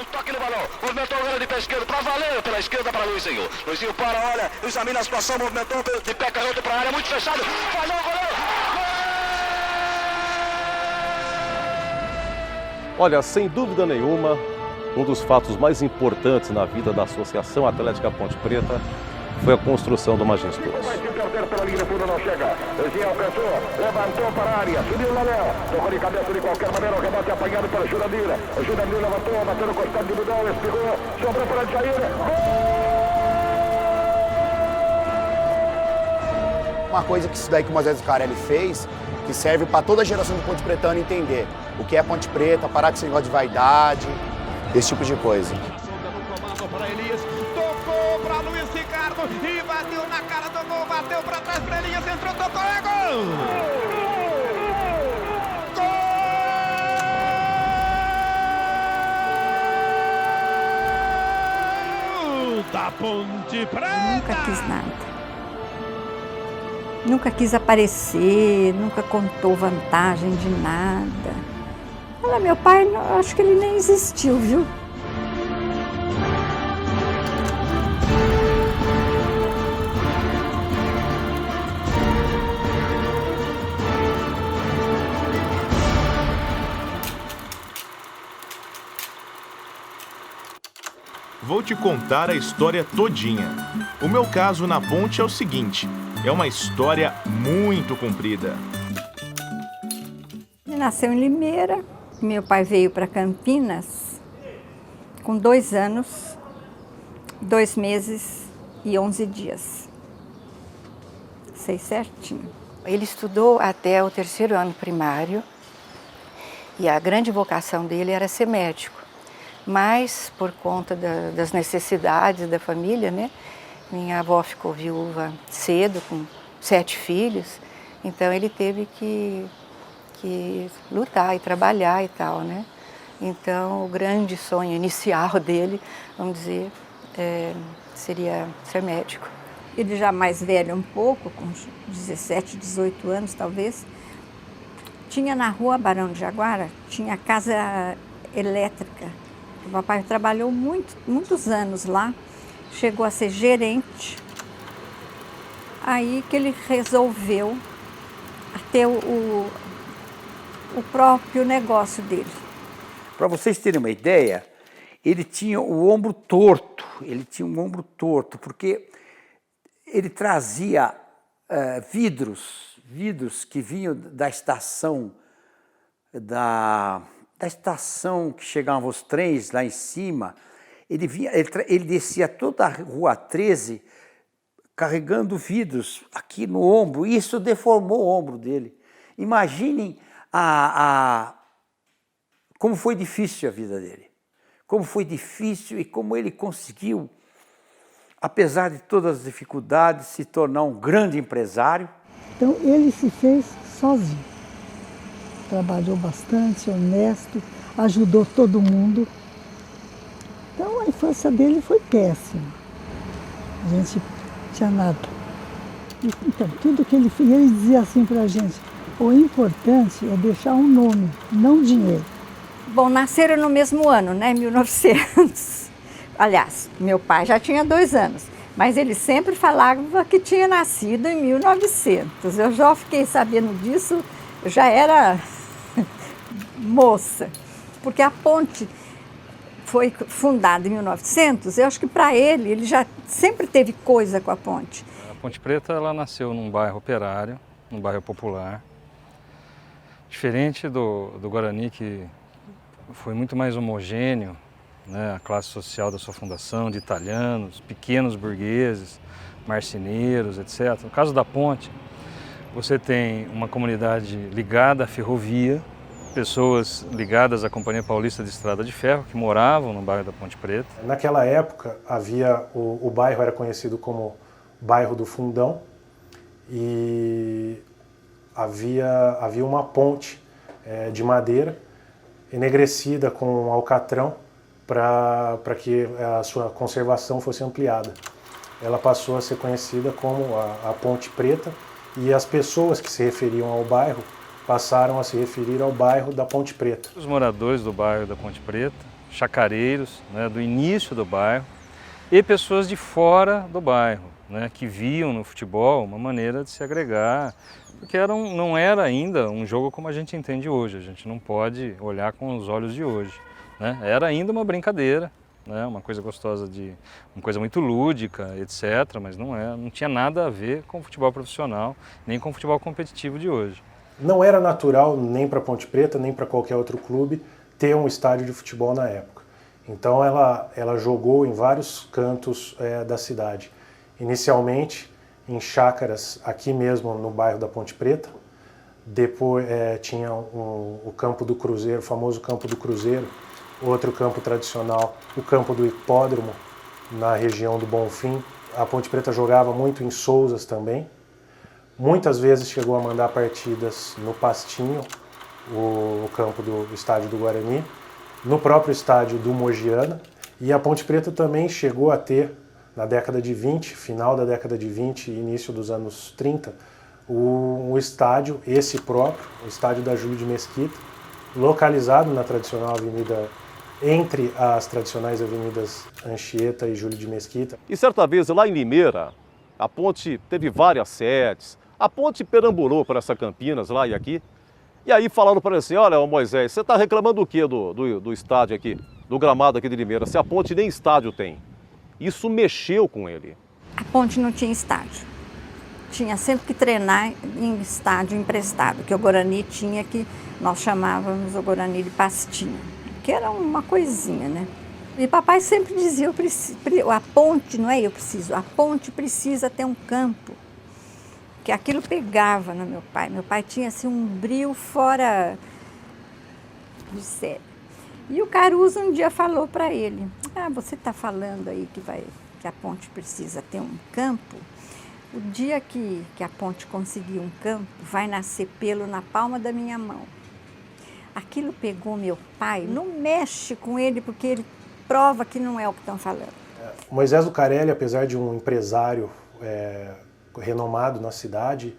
um toque no balão, movimentou agora de pé esquerdo para valer, pela esquerda para Luizinho. Luizinho para, olha, examina a situação, movimentou de pé canhoto para a área, muito fechado, falhou o goleiro. Olha, sem dúvida nenhuma, um dos fatos mais importantes na vida da Associação Atlética Ponte Preta foi a construção do Majestoso. Vai se perder pela linha de fundo, não chega. Luizinho alcançou, levantou para a área, subiu o Léo, tocou de cabeça de qualquer maneira, o rebote apanhado pelo Jurandir. O Jurandir levantou, bateu no costado de Budão, espirrou, sobrou para Jair. Uma coisa que isso daí que o Moisés Zucarelli fez, que serve para toda a geração de Ponte Pretano entender o que é Ponte Preta, parar com esse negócio de vaidade, esse tipo de coisa. Para Elias, tocou para Luiz Ricardo e bateu na cara do gol, bateu para trás para Elias, entrou, tocou, é gol! Gol da Ponte Preta! Nunca quis nada. Nunca quis aparecer, nunca contou vantagem de nada. Olha, meu pai, acho que ele nem existiu, viu? Vou te contar a história todinha. O meu caso na ponte é o seguinte, é uma história muito comprida. Ele nasceu em Limeira, meu pai veio para Campinas com 2 anos, 2 meses e 11 dias. Sei certinho. Ele estudou até o 3º ano primário e a grande vocação dele era ser médico. Mas, por conta das necessidades da família, né? Minha avó ficou viúva cedo, com 7 filhos, então ele teve que lutar e trabalhar e tal, né? Então, o grande sonho inicial dele, vamos dizer, seria ser médico. Ele já mais velho um pouco, com 17, 18 anos talvez, tinha na rua Barão de Jaguara, tinha casa elétrica. O papai trabalhou muitos anos lá, chegou a ser gerente. Aí que ele resolveu ter o próprio negócio dele. Para vocês terem uma ideia, ele tinha o ombro torto, porque ele trazia vidros que vinham da estação que chegavam os trens lá em cima. Ele descia toda a Rua 13 carregando vidros aqui no ombro, e isso deformou o ombro dele. Imaginem como foi difícil a vida dele, como foi difícil e como ele conseguiu, apesar de todas as dificuldades, se tornar um grande empresário. Então ele se fez sozinho. Trabalhou bastante, honesto, ajudou todo mundo. Então a infância dele foi péssima. A gente não tinha nada. Então, tudo que ele fez, ele dizia assim pra gente, o importante é deixar um nome, não dinheiro. Bom, nasceram no mesmo ano, né, 1900. Aliás, meu pai já tinha 2 anos, mas ele sempre falava que tinha nascido em 1900. Eu já fiquei sabendo disso, eu já era moça, porque a ponte foi fundada em 1900, eu acho que para ele já sempre teve coisa com a ponte. A Ponte Preta, ela nasceu num bairro operário, num bairro popular, diferente do Guarani, que foi muito mais homogêneo, né, a classe social da sua fundação, de italianos, pequenos burgueses, marceneiros, etc. No caso da ponte, você tem uma comunidade ligada à ferrovia, pessoas ligadas à Companhia Paulista de Estrada de Ferro, que moravam no bairro da Ponte Preta. Naquela época, o bairro era conhecido como Bairro do Fundão e havia uma ponte de madeira enegrecida com alcatrão para que a sua conservação fosse ampliada. Ela passou a ser conhecida como a Ponte Preta e as pessoas que se referiam ao bairro passaram a se referir ao bairro da Ponte Preta. Os moradores do bairro da Ponte Preta chacareiros, né, do início do bairro, e pessoas de fora do bairro, né, que viam no futebol uma maneira de se agregar, porque não era ainda um jogo como a gente entende hoje, a gente não pode olhar com os olhos de hoje, né? Era ainda uma brincadeira, né, uma coisa gostosa, uma coisa muito lúdica, etc., mas não tinha nada a ver com o futebol profissional, nem com o futebol competitivo de hoje. Não era natural nem para Ponte Preta, nem para qualquer outro clube ter um estádio de futebol na época. Então ela jogou em vários cantos da cidade. Inicialmente em chácaras aqui mesmo no bairro da Ponte Preta. Depois tinha o campo do Cruzeiro, o famoso campo do Cruzeiro. Outro campo tradicional, o campo do Hipódromo, na região do Bonfim. A Ponte Preta jogava muito em Sousas também. Muitas vezes chegou a mandar partidas no Pastinho, o campo do estádio do Guarani, no próprio estádio do Mogiana. E a Ponte Preta também chegou a ter, na década de 20, final da década de 20 e início dos anos 30, o estádio, esse próprio, o estádio da Júlio de Mesquita, localizado na tradicional avenida, entre as tradicionais avenidas Anchieta e Júlio de Mesquita. E certa vez, lá em Limeira, a Ponte teve várias sedes. A Ponte perambulou por essa Campinas, lá e aqui. E aí falaram para ele assim, olha, Moisés, você está reclamando do quê do estádio aqui, do gramado aqui de Limeira, se a Ponte nem estádio tem? Isso mexeu com ele. A Ponte não tinha estádio. Tinha sempre que treinar em estádio emprestado, que o Guarani tinha, que nós chamávamos o Guarani de Pastinho, que era uma coisinha, né? E papai sempre dizia, a Ponte, não é eu preciso, a Ponte precisa ter um campo. Que aquilo pegava no meu pai. Meu pai tinha assim um brio fora de série. E o Caruso um dia falou para ele, você está falando aí que a Ponte precisa ter um campo, o dia que a Ponte conseguir um campo, vai nascer pelo na palma da minha mão. Aquilo pegou meu pai, não mexe com ele, porque ele prova que não é o que estão falando. Moisés Lucarelli, apesar de um empresário renomado na cidade,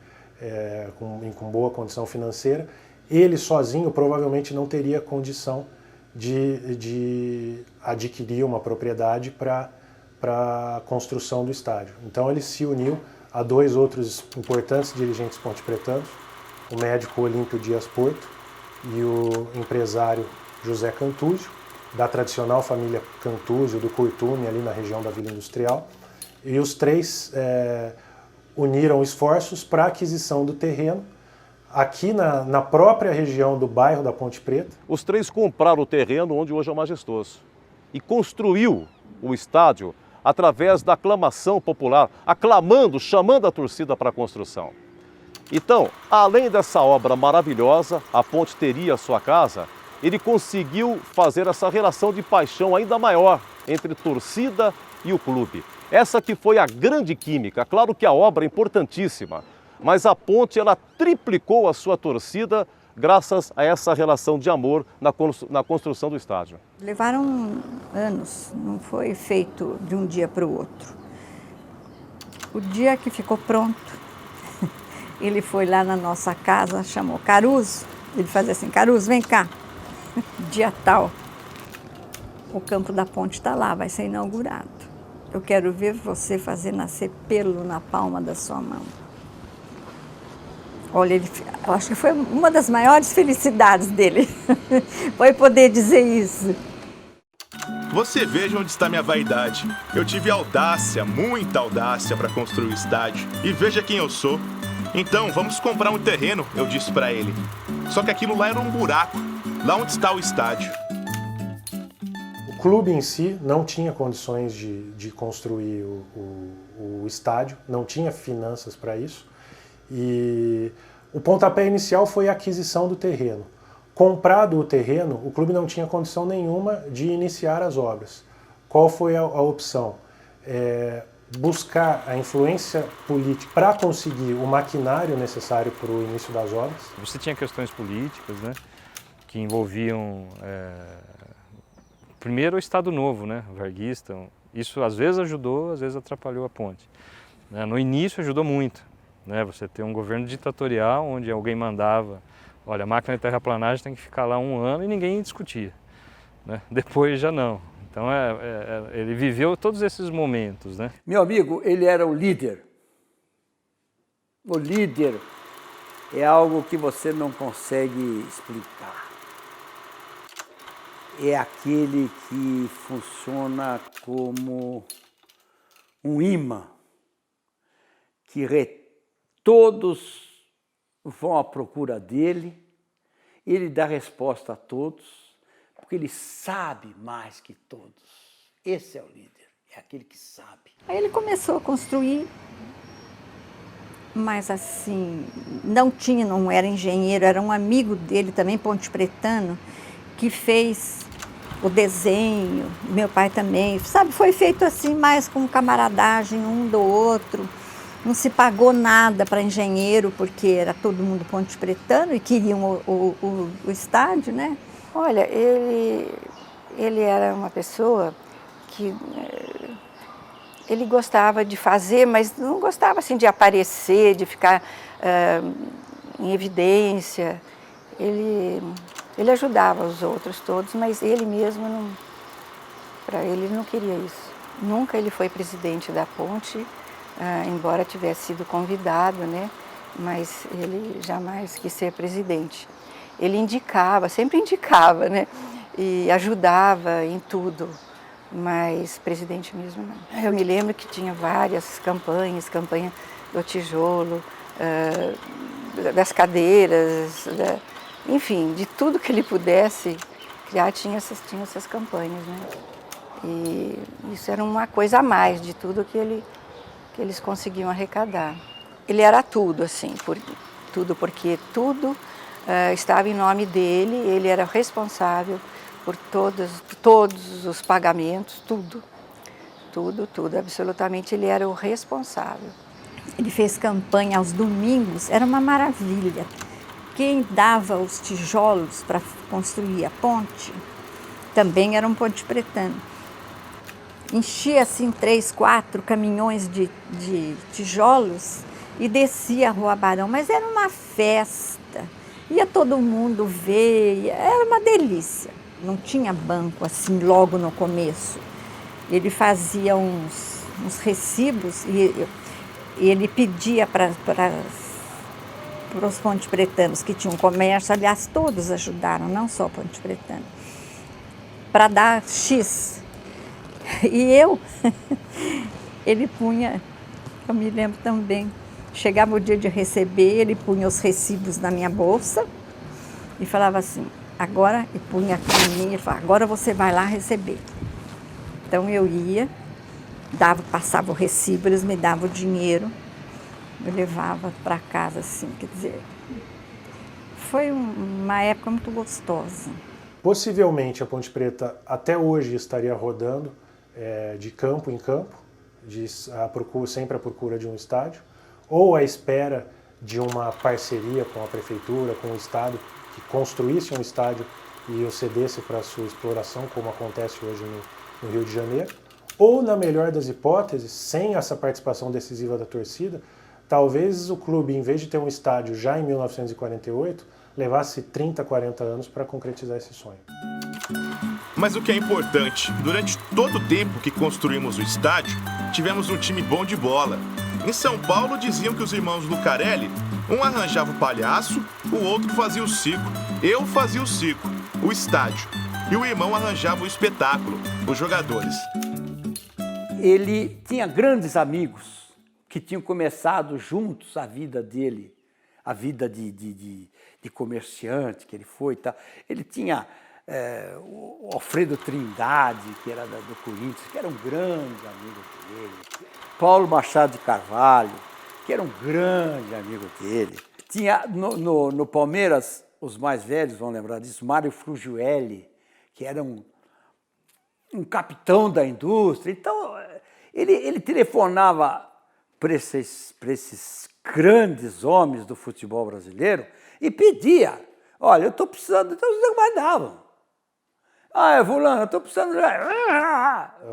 com boa condição financeira, ele sozinho provavelmente não teria condição de adquirir uma propriedade para a construção do estádio. Então ele se uniu a dois outros importantes dirigentes pontepretanos, o médico Olímpio Dias Porto e o empresário José Cantúzio, da tradicional família Cantúzio, do Curtume, ali na região da Vila Industrial. E os três uniram esforços para a aquisição do terreno aqui na própria região do bairro da Ponte Preta. Os três compraram o terreno onde hoje é o Majestoso e construiu o estádio através da aclamação popular, aclamando, chamando a torcida para a construção. Então, além dessa obra maravilhosa, a Ponte teria a sua casa, ele conseguiu fazer essa relação de paixão ainda maior entre torcida e o clube. Essa que foi a grande química. Claro que a obra é importantíssima, mas a Ponte ela triplicou a sua torcida graças a essa relação de amor na construção do estádio. Levaram anos, não foi feito de um dia para o outro. O dia que ficou pronto, ele foi lá na nossa casa, chamou Caruso, ele fazia assim, Caruso, vem cá, dia tal, o campo da Ponte está lá, vai ser inaugurado. Eu quero ver você fazer nascer pelo na palma da sua mão. Olha, eu acho que foi uma das maiores felicidades dele, foi poder dizer isso. Você veja onde está minha vaidade. Eu tive audácia, muita audácia para construir o estádio. E veja quem eu sou. Então, vamos comprar um terreno, eu disse para ele. Só que aquilo lá era um buraco, lá onde está o estádio. O clube em si não tinha condições de construir o estádio, não tinha finanças para isso. E o pontapé inicial foi a aquisição do terreno. Comprado o terreno, o clube não tinha condição nenhuma de iniciar as obras. Qual foi a opção? Buscar a influência política para conseguir o maquinário necessário para o início das obras. Você tinha questões políticas, né, que envolviam, primeiro o Estado Novo, né, varguista. Isso às vezes ajudou, às vezes atrapalhou a Ponte. No início ajudou muito. Você ter um governo ditatorial onde alguém mandava, olha, a máquina de terraplanagem tem que ficar lá 1 ano e ninguém discutia. né? Depois já não. Então ele viveu todos esses momentos, né? Meu amigo, ele era o líder. O líder é algo que você não consegue explicar. É aquele que funciona como um imã, que todos vão à procura dele, ele dá resposta a todos, porque ele sabe mais que todos. Esse é o líder, é aquele que sabe. Aí ele começou a construir, mas assim, não era engenheiro, era um amigo dele também, pontepretano, que fez o desenho, meu pai também, sabe, foi feito assim mais com camaradagem um do outro, não se pagou nada para engenheiro, porque era todo mundo pontepretano e queriam o estádio, né? Olha, ele era uma pessoa que ele gostava de fazer, mas não gostava assim de aparecer, de ficar em evidência. Ele ajudava os outros todos, mas ele mesmo, para ele não queria isso. Nunca ele foi presidente da Ponte, embora tivesse sido convidado, né? Mas ele jamais quis ser presidente. Ele indicava, sempre indicava, né? E ajudava em tudo, mas presidente mesmo não. Eu me lembro que tinha várias campanha do tijolo, das cadeiras, enfim, de tudo que ele pudesse criar, tinha essas campanhas, né? E isso era uma coisa a mais de tudo que eles conseguiam arrecadar. Ele era tudo, assim, porque tudo estava em nome dele, ele era responsável por todos os pagamentos, tudo, absolutamente ele era o responsável. Ele fez campanha aos domingos, era uma maravilha. Quem dava os tijolos para construir a ponte também era um pontepretano. Enchia assim 3, 4 caminhões de tijolos e descia a Rua Barão, mas era uma festa, ia todo mundo ver, era uma delícia. Não tinha banco assim logo no começo. Ele fazia uns recibos e ele pedia para os pontepretanos que tinham comércio, aliás, todos ajudaram, não só pontepretano, para dar X. E ele punha, eu me lembro também, chegava o dia de receber, ele punha os recibos na minha bolsa e falava assim, agora, e punha aqui em mim, ele falava, agora você vai lá receber. Então eu ia, passava o recibo, eles me davam o dinheiro, eu levava para casa, assim, quer dizer, foi uma época muito gostosa. Possivelmente a Ponte Preta até hoje estaria rodando de campo em campo, sempre à procura de um estádio, ou à espera de uma parceria com a prefeitura, com o estado, que construísse um estádio e o cedesse para a sua exploração, como acontece hoje no Rio de Janeiro, ou, na melhor das hipóteses, sem essa participação decisiva da torcida, talvez o clube, em vez de ter um estádio já em 1948, levasse 30, 40 anos para concretizar esse sonho. Mas o que é importante, durante todo o tempo que construímos o estádio, tivemos um time bom de bola. Em São Paulo diziam que os irmãos Lucarelli, um arranjava o palhaço, o outro fazia o circo. Eu fazia o circo, o estádio, e o irmão arranjava o espetáculo, os jogadores. Ele tinha grandes amigos que tinham começado juntos a vida dele, a vida de comerciante que ele foi e tal. Ele tinha o Alfredo Trindade, que era do Corinthians, que era um grande amigo dele. Paulo Machado de Carvalho, que era um grande amigo dele. Tinha no Palmeiras, os mais velhos vão lembrar disso, Mário Frugiueli, que era um capitão da indústria. Então, ele telefonava para esses grandes homens do futebol brasileiro e pedia, olha, eu estou precisando, então eles mandavam. Fulano, eu estou precisando...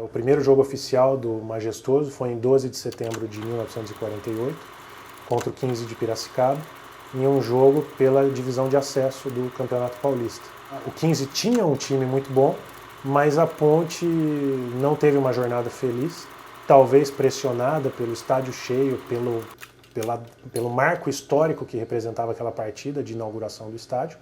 O primeiro jogo oficial do Majestoso foi em 12 de setembro de 1948, contra o 15 de Piracicaba, em um jogo pela divisão de acesso do Campeonato Paulista. O 15 tinha um time muito bom, mas a Ponte não teve uma jornada feliz, talvez pressionada pelo estádio cheio, pelo marco histórico que representava aquela partida de inauguração do estádio,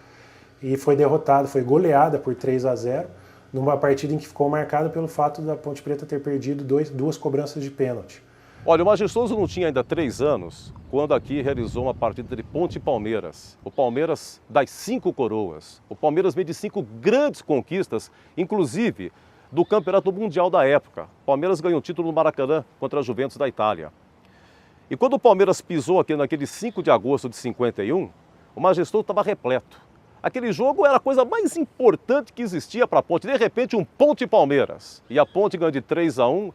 e foi derrotada, foi goleada por 3-0, numa partida em que ficou marcada pelo fato da Ponte Preta ter perdido duas cobranças de pênalti. Olha, o Majestoso não tinha ainda 3 anos quando aqui realizou uma partida entre Ponte e Palmeiras. O Palmeiras das 5 coroas. O Palmeiras vem de 5 grandes conquistas, inclusive do Campeonato Mundial da época. O Palmeiras ganhou o título no Maracanã contra a Juventus da Itália. E quando o Palmeiras pisou aqui naquele 5 de agosto de 51, o Majestoso estava repleto. Aquele jogo era a coisa mais importante que existia para a Ponte. De repente, um Ponte e Palmeiras. E a Ponte ganhou de 3-1,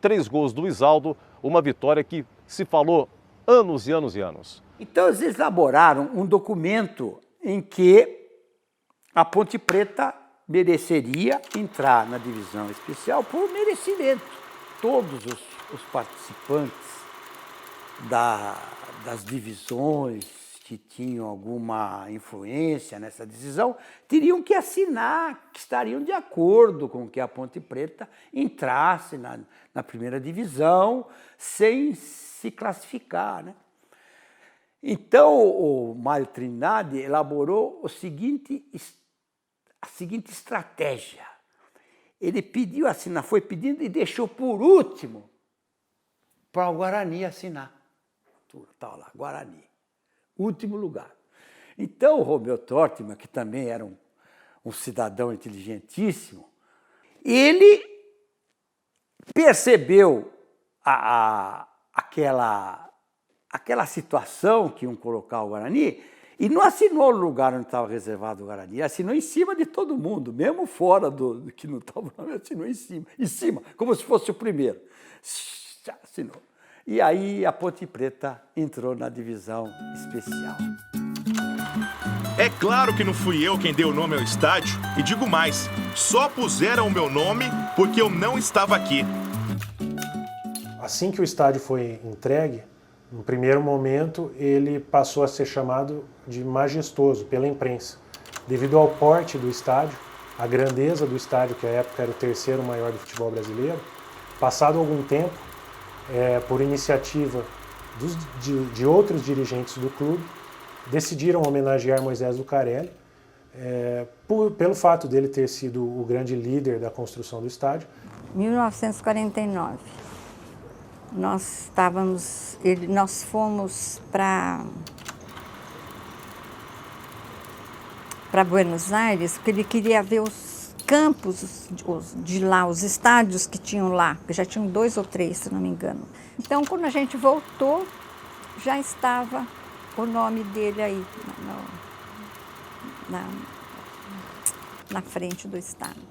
3 gols do Isaldo, uma vitória que se falou anos e anos e anos. Então eles elaboraram um documento em que a Ponte Preta mereceria entrar na divisão especial por merecimento. Todos os participantes das divisões que tinham alguma influência nessa decisão teriam que assinar que estariam de acordo com que a Ponte Preta entrasse na primeira divisão sem se classificar, né? Então o Mário Trindade elaborou a seguinte estratégia. Ele pediu assinar, foi pedindo e deixou por último para o Guarani assinar. Estava lá, Guarani. Último lugar. Então, o Romeu Tortman, que também era um cidadão inteligentíssimo, ele percebeu aquela situação que iam colocar o Guarani e não assinou o lugar onde estava reservado o Guarani, assinou em cima de todo mundo, mesmo fora do que não estava, assinou em cima, como se fosse o primeiro. Assinou. E aí a Ponte Preta entrou na divisão especial. É claro que não fui eu quem deu o nome ao estádio, e digo mais, só puseram o meu nome porque eu não estava aqui. Assim que o estádio foi entregue, no primeiro momento ele passou a ser chamado de Majestoso pela imprensa, devido ao porte do estádio, a grandeza do estádio, que à época era o 3º maior do futebol brasileiro. Passado algum tempo, por iniciativa de outros dirigentes do clube, decidiram homenagear Moisés Lucarelli, pelo fato dele ter sido o grande líder da construção do estádio. 1949, nós fomos para Buenos Aires, porque ele queria ver os campos de lá, os estádios que tinham lá, que já tinham 2 ou 3, se não me engano. Então, quando a gente voltou, já estava o nome dele aí na frente do estádio.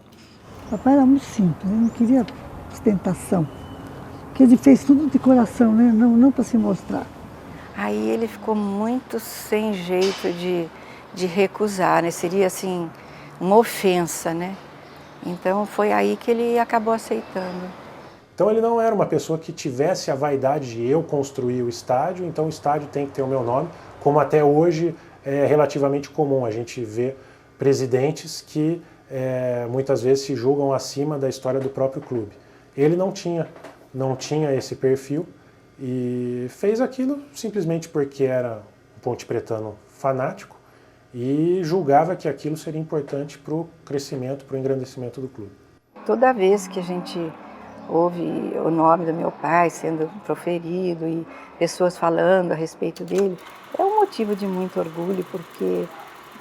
Papai era muito simples, ele não queria ostentação, porque ele fez tudo de coração, né? Não para se mostrar. Aí ele ficou muito sem jeito de recusar, né? Seria assim uma ofensa, né? Então foi aí que ele acabou aceitando. Então ele não era uma pessoa que tivesse a vaidade de eu construir o estádio, então o estádio tem que ter o meu nome, como até hoje é relativamente comum. A gente vê presidentes que muitas vezes se julgam acima da história do próprio clube. Ele não tinha esse perfil e fez aquilo simplesmente porque era um ponte-pretano fanático e julgava que aquilo seria importante para o crescimento, para o engrandecimento do clube. Toda vez que a gente ouve o nome do meu pai sendo proferido e pessoas falando a respeito dele, é um motivo de muito orgulho, porque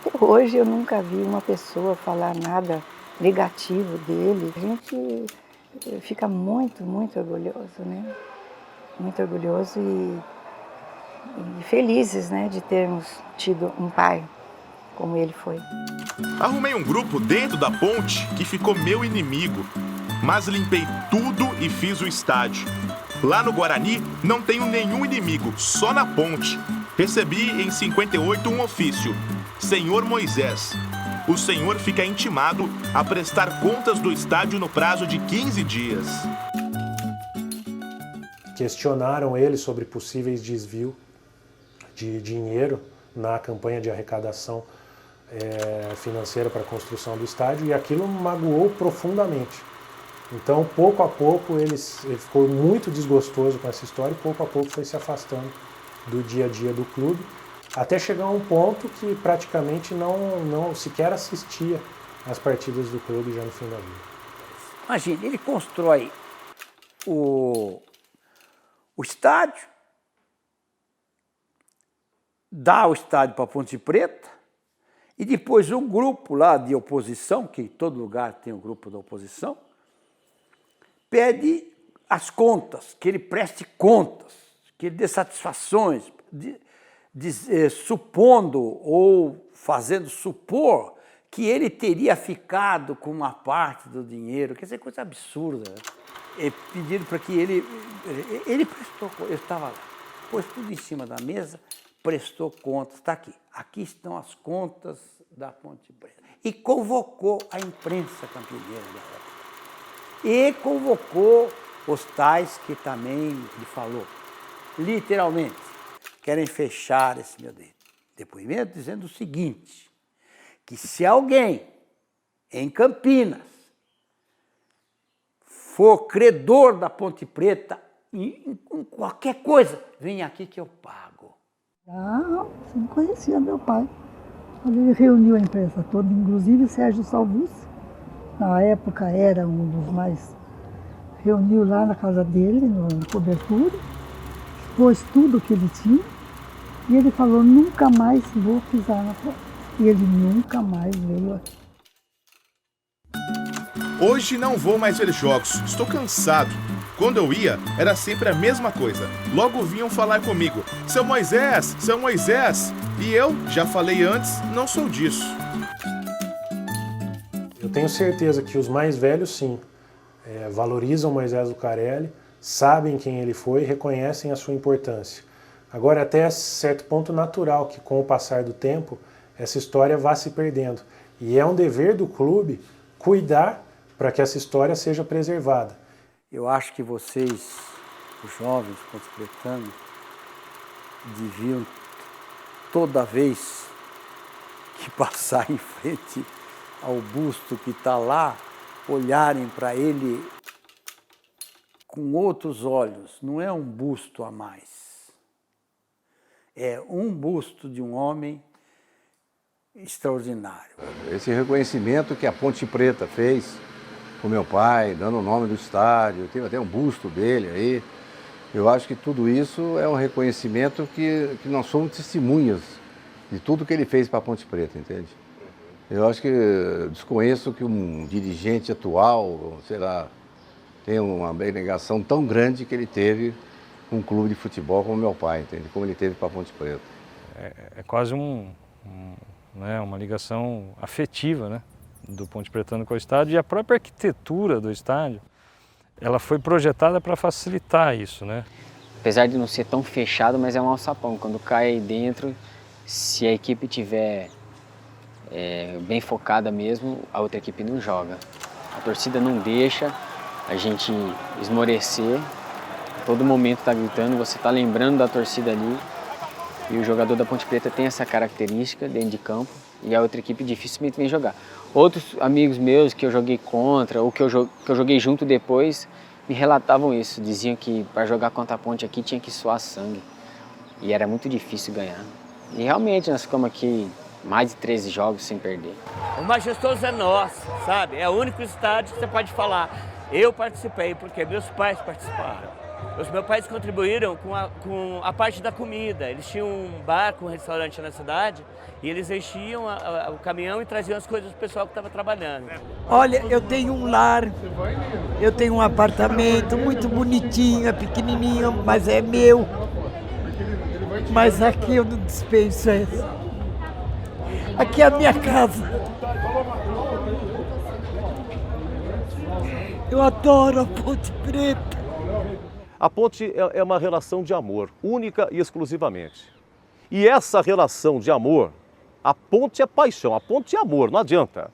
até hoje eu nunca vi uma pessoa falar nada negativo dele. A gente fica muito, muito orgulhoso, né? Muito orgulhoso e felizes, né, de termos tido um pai como ele foi. Arrumei um grupo dentro da Ponte que ficou meu inimigo, mas limpei tudo e fiz o estádio. Lá no Guarani não tenho nenhum inimigo, só na Ponte. Recebi em 58 um ofício: Senhor Moisés, o senhor fica intimado a prestar contas do estádio no prazo de 15 dias. Questionaram ele sobre possíveis desvios de dinheiro na campanha de arrecadação financeira para a construção do estádio e aquilo magoou profundamente. Então, pouco a pouco, ele ficou muito desgostoso com essa história e pouco a pouco foi se afastando do dia a dia do clube, até chegar a um ponto que praticamente não sequer assistia às partidas do clube já no fim da vida. Imagina, ele constrói o estádio, dá o estádio para Ponte Preta e depois um grupo lá de oposição, que em todo lugar tem um grupo da oposição, pede as contas, que ele preste contas, que ele dê satisfações, supondo ou fazendo supor que ele teria ficado com uma parte do dinheiro, quer dizer, coisa absurda. Né? Pediram para que ele prestou, eu estava lá, pôs tudo em cima da mesa, prestou contas, está aqui. Aqui estão as contas da Ponte Preta. E convocou a imprensa campineira da época. E convocou os tais que também ele falou, literalmente, querem fechar esse meu depoimento dizendo o seguinte, que se alguém em Campinas for credor da Ponte Preta em qualquer coisa, vem aqui que eu pago. Ah, você não conhecia meu pai. Ele reuniu a imprensa toda, inclusive Sérgio Salvucci, na época era um dos mais, reuniu lá na casa dele, na cobertura, pôs tudo que ele tinha, e ele falou, nunca mais vou pisar na porta. E ele nunca mais veio aqui. Hoje não vou mais ver jogos, estou cansado. Quando eu ia, era sempre a mesma coisa. Logo vinham falar comigo, seu Moisés, seu Moisés. E eu, já falei antes, não sou disso. Eu tenho certeza que os mais velhos, sim, valorizam Moisés Lucarelli, sabem quem ele foi e reconhecem a sua importância. Agora, até certo ponto natural que, com o passar do tempo, essa história vá se perdendo. E é um dever do clube cuidar para que essa história seja preservada. Eu acho que vocês, os jovens pontepretanos, deviam, toda vez que passar em frente ao busto que está lá, olharem para ele com outros olhos. Não é um busto a mais. É um busto de um homem extraordinário. Esse reconhecimento que a Ponte Preta fez com meu pai, dando o nome do estádio, tem até um busto dele aí. Eu acho que tudo isso é um reconhecimento que nós somos testemunhas de tudo que ele fez para a Ponte Preta, entende? Eu acho que desconheço que um dirigente atual, sei lá, tenha uma abnegação tão grande que ele teve com um clube de futebol como meu pai, entende? Como ele teve para a Ponte Preta. É quase uma ligação afetiva, né, do Ponte Pretano com o estádio, e a própria arquitetura do estádio, ela foi projetada para facilitar isso, né? Apesar de não ser tão fechado, mas é um alçapão. Quando cai aí dentro, se a equipe tiver bem focada mesmo, a outra equipe não joga. A torcida não deixa a gente esmorecer. Todo momento está gritando, você está lembrando da torcida ali. E o jogador da Ponte Preta tem essa característica dentro de campo e a outra equipe dificilmente vem jogar. Outros amigos meus que eu joguei contra ou que eu joguei junto depois me relatavam isso. Diziam que para jogar contra a Ponte aqui tinha que suar sangue e era muito difícil ganhar. E realmente nós ficamos aqui mais de 13 jogos sem perder. O Majestoso é nosso, sabe? É o único estádio que você pode falar. Eu participei porque meus pais participaram. Os meus pais contribuíram com a parte da comida. Eles tinham um bar com um restaurante na cidade e eles enchiam o caminhão e traziam as coisas do pessoal que estava trabalhando. Olha, eu tenho um lar, eu tenho um apartamento muito bonitinho, é pequenininho, mas é meu. Mas aqui eu não dispenso isso. Aqui é a minha casa. Eu adoro a Ponte Preta. A ponte é uma relação de amor, única e exclusivamente. E essa relação de amor, a ponte é paixão, a ponte é amor, não adianta.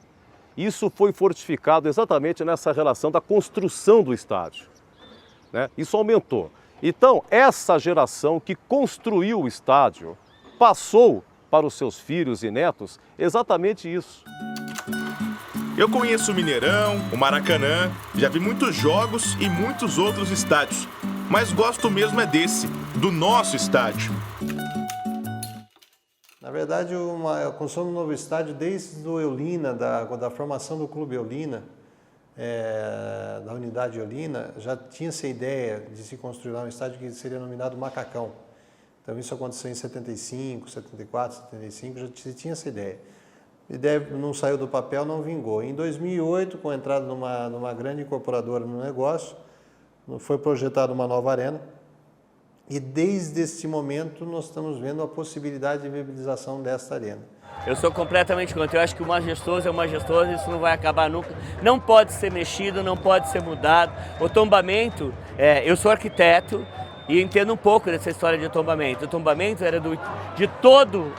Isso foi fortificado exatamente nessa relação da construção do estádio, né? Isso aumentou. Então, essa geração que construiu o estádio passou para os seus filhos e netos exatamente isso. Eu conheço o Mineirão, o Maracanã, já vi muitos jogos e muitos outros estádios, mas gosto mesmo é desse, do nosso estádio. Na verdade, a construção do novo estádio, desde o Eulina, da formação do Clube Eulina, da unidade Eulina, já tinha essa ideia de se construir lá um estádio que seria denominado Macacão. Então isso aconteceu em 75, 74, 75, já se tinha essa ideia. A ideia não saiu do papel, não vingou. Em 2008, com a entrada numa grande incorporadora no negócio, foi projetada uma nova arena. E desde este momento nós estamos vendo a possibilidade de viabilização desta arena. Eu sou completamente contra. Eu acho que o majestoso é o majestoso, isso não vai acabar nunca. Não pode ser mexido, não pode ser mudado. O tombamento, eu sou arquiteto e entendo um pouco dessa história de tombamento. O tombamento era de todo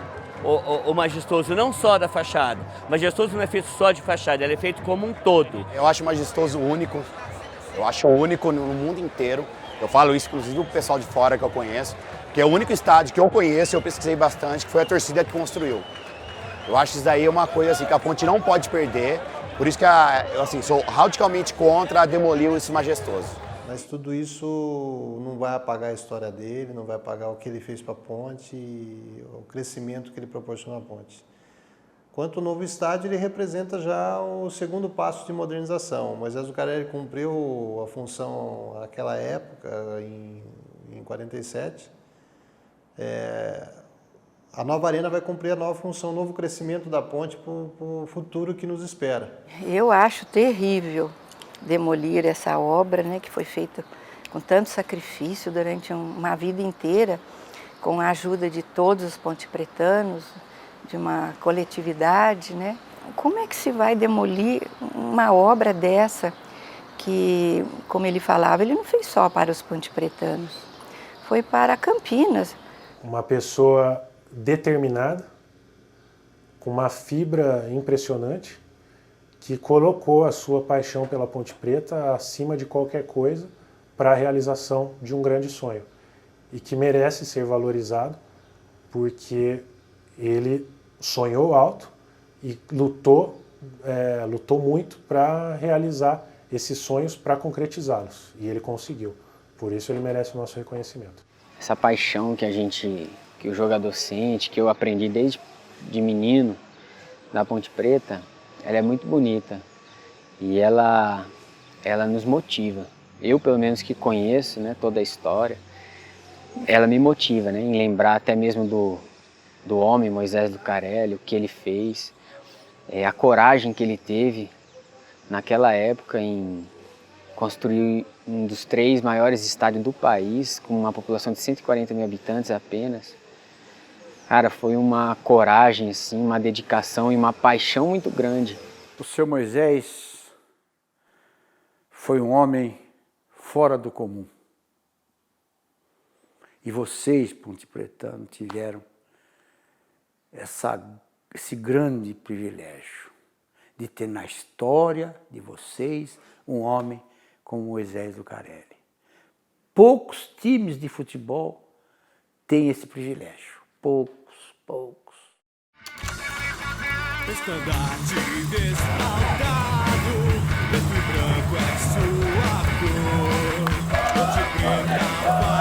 o majestoso, não só da fachada. O majestoso não é feito só de fachada, ele é feito como um todo. Eu acho o majestoso único, eu acho único no mundo inteiro. Eu falo isso inclusive pro pessoal de fora que eu conheço, que é o único estádio que eu conheço, eu pesquisei bastante, que foi a torcida que construiu. Eu acho isso daí uma coisa assim que a Ponte não pode perder, por isso que eu assim, sou radicalmente contra demolir esse majestoso. Mas tudo isso não vai apagar a história dele, não vai apagar o que ele fez para a Ponte e o crescimento que ele proporcionou à Ponte. Quanto ao novo estádio, ele representa já o segundo passo de modernização. O Moisés Zuccarelli cumpriu a função naquela época, em 47. A nova arena vai cumprir a nova função, o novo crescimento da Ponte para o futuro que nos espera. Eu acho terrível demolir essa obra, né, que foi feita com tanto sacrifício durante uma vida inteira, com a ajuda de todos os pontepretanos, de uma coletividade, né? Como é que se vai demolir uma obra dessa que, como ele falava, ele não fez só para os pontepretanos, foi para Campinas. Uma pessoa determinada, com uma fibra impressionante, que colocou a sua paixão pela Ponte Preta acima de qualquer coisa para a realização de um grande sonho e que merece ser valorizado porque ele sonhou alto e lutou muito para realizar esses sonhos, para concretizá-los, e ele conseguiu. Por isso ele merece o nosso reconhecimento. Essa paixão que o jogador sente, que eu aprendi desde de menino na Ponte Preta, ela é muito bonita e ela nos motiva. Eu, pelo menos, que conheço, né, toda a história, ela me motiva, né, em lembrar até mesmo do homem Moisés Zuccarelli, o que ele fez, a coragem que ele teve naquela época em construir um dos 3 maiores estádios do país, com uma população de 140 mil habitantes apenas. Cara, foi uma coragem, assim, uma dedicação e uma paixão muito grande. O seu Moisés foi um homem fora do comum. E vocês, pontepretanos, tiveram esse grande privilégio de ter na história de vocês um homem como Moisés Zuccarelli. Poucos times de futebol têm esse privilégio. Poucos. Estandarte desfalcado, preto e branco é sua cor. Ponte Preta vai